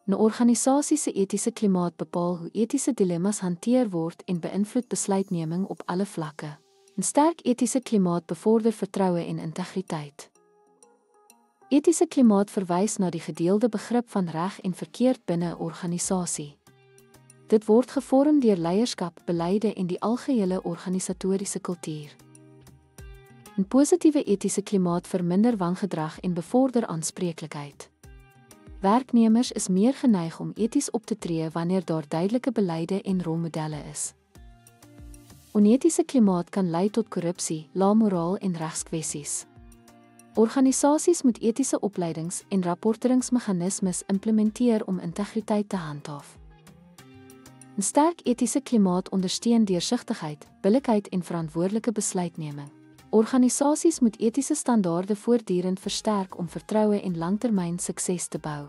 'n organisasie se etiese klimaat bepaal hoe etiese dilemma's hanteer word en beïnvloed besluitneming op alle vlakke. 'n Sterk etiese klimaat bevorder vertroue en integriteit. Etiese klimaat verwys na die gedeelde begrip van reg en verkeerd binne 'n organisasie. Dit word gevorm deur leierskap, beleide en die algehele organisatoriese kultuur. 'n Positiewe etiese klimaat verminder wangedrag en bevorder aanspreeklikheid. Werknemers is meer geneig om eties op te tree wanneer daar duidelike beleide en rolmodelle is. Onetiese klimaat kan lei tot korrupsie, lae moraal en regskwessies. Organisasies moet etiese opleidings- en rapporteringsmeganismes implementeer om integriteit te handhaaf. 'n Sterk etiese klimaat ondersteun deursigtigheid, billikheid en verantwoordelike besluitneming. Organisasies moet etiese standaarde voortdurend versterk om vertroue en langtermyn sukses te bou.